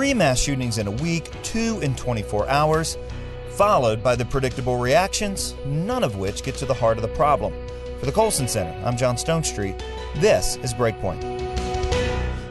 3 mass shootings in a week, 2 in 24 hours, followed by the predictable reactions, none of which get to the heart of the problem. For the Colson Center, I'm John Stonestreet. This is Breakpoint.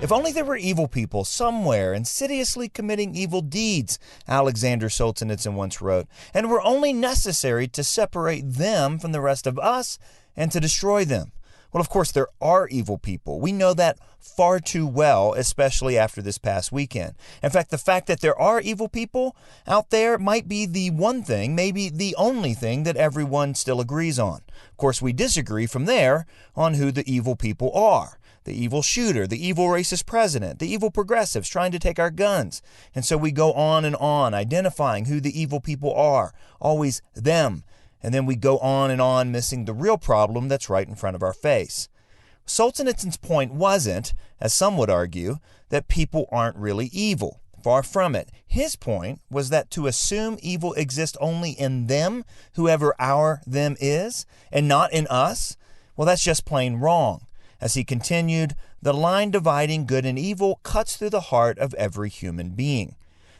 If only there were evil people somewhere insidiously committing evil deeds, Aleksandr Solzhenitsyn once wrote, and were only necessary to separate them from the rest of us and to destroy them. Well, of course, there are evil people. We know that far too well, especially after this past weekend. In fact, the fact that there are evil people out there might be the one thing, maybe the only thing that everyone still agrees on. Of course, we disagree from there on who the evil people are. The evil shooter, the evil racist president, the evil progressives trying to take our guns. And so we go on and on identifying who the evil people are, always them. And then we go on, missing the real problem that's right in front of our face. Solzhenitsyn's point wasn't, as some would argue, that people aren't really evil. Far from it. His point was that to assume evil exists only in them, whoever our them is, and not in us, well, that's just plain wrong. As he continued, the line dividing good and evil cuts through the heart of every human being.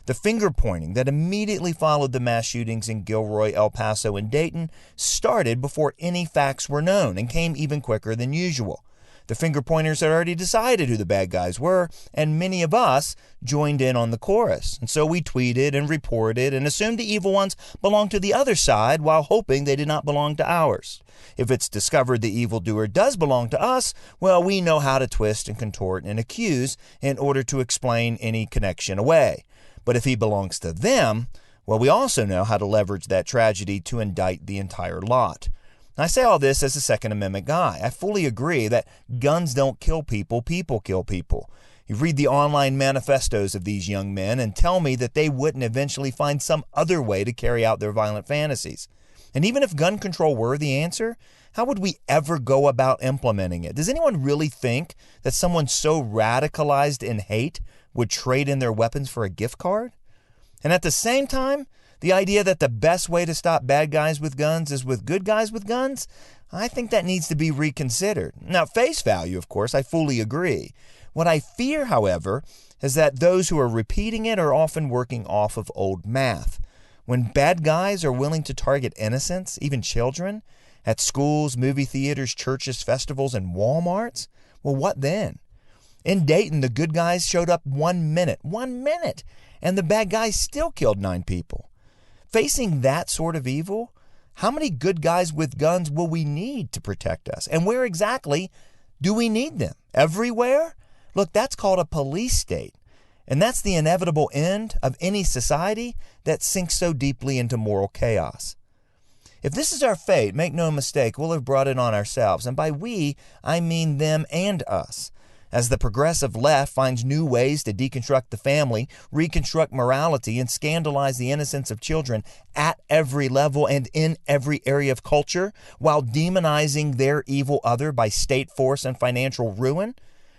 The finger-pointing that immediately followed the mass shootings in Gilroy, El Paso, and Dayton started before any facts were known and came even quicker than usual. The finger-pointers had already decided who the bad guys were, and many of us joined in on the chorus. And so we tweeted and reported and assumed the evil ones belonged to the other side while hoping they did not belong to ours. If it's discovered the evildoer does belong to us, well, we know how to twist and contort and accuse in order to explain any connection away. But if he belongs to them, well, we also know how to leverage that tragedy to indict the entire lot. I say all this as a Second Amendment guy. I fully agree that guns don't kill people, people kill people. You read the online manifestos of these young men and tell me that they wouldn't eventually find some other way to carry out their violent fantasies. And even if gun control were the answer, how would we ever go about implementing it? Does anyone really think that someone so radicalized in hate would trade in their weapons for a gift card? And at the same time, the idea that the best way to stop bad guys with guns is with good guys with guns, I think that needs to be reconsidered. Now, at face value, of course, I fully agree. What I fear, however, is that those who are repeating it are often working off of old math. When bad guys are willing to target innocents, even children, at schools, movie theaters, churches, festivals, and Walmarts, well, what then? In Dayton, the good guys showed up 1 minute, and the bad guys still killed 9 people. Facing that sort of evil, how many good guys with guns will we need to protect us? And where exactly do we need them? Everywhere? Look, that's called a police state. And that's the inevitable end of any society that sinks so deeply into moral chaos. If this is our fate, make no mistake, we'll have brought it on ourselves. And by we, I mean them and us. As the progressive left finds new ways to deconstruct the family, reconstruct morality, and scandalize the innocence of children at every level and in every area of culture, while demonizing their evil other by state force and financial ruin,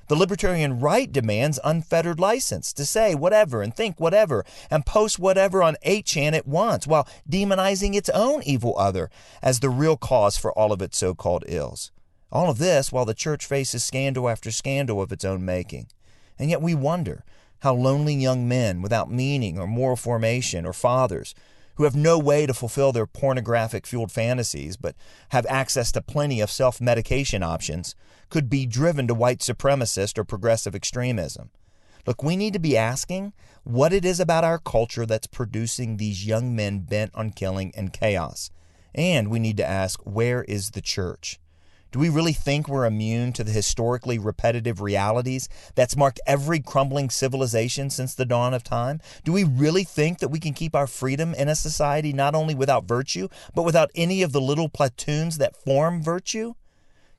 the libertarian right demands unfettered license to say whatever and think whatever and post whatever on 8chan it wants, while demonizing its own evil other as the real cause for all of its so-called ills. All of this while the church faces scandal after scandal of its own making. And yet we wonder how lonely young men without meaning or moral formation or fathers who have no way to fulfill their pornographic-fueled fantasies but have access to plenty of self-medication options could be driven to white supremacist or progressive extremism. Look, we need to be asking what it is about our culture that's producing these young men bent on killing and chaos. And we need to ask, where is the church? Do we really think we're immune to the historically repetitive realities that's marked every crumbling civilization since the dawn of time? Do we really think that we can keep our freedom in a society not only without virtue, but without any of the little platoons that form virtue?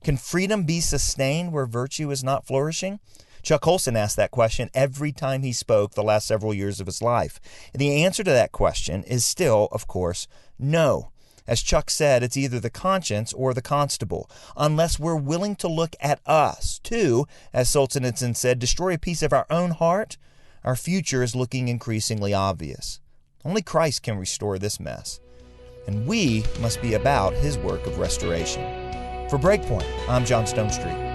Can freedom be sustained where virtue is not flourishing? Chuck Colson asked that question every time he spoke the last several years of his life. And the answer to that question is still, of course, no. As Chuck said, it's either the conscience or the constable, unless we're willing to look at us, too, as Solzhenitsyn said, destroy a piece of our own heart, our future is looking increasingly obvious. Only Christ can restore this mess, and we must be about his work of restoration. For Breakpoint, I'm John Stonestreet.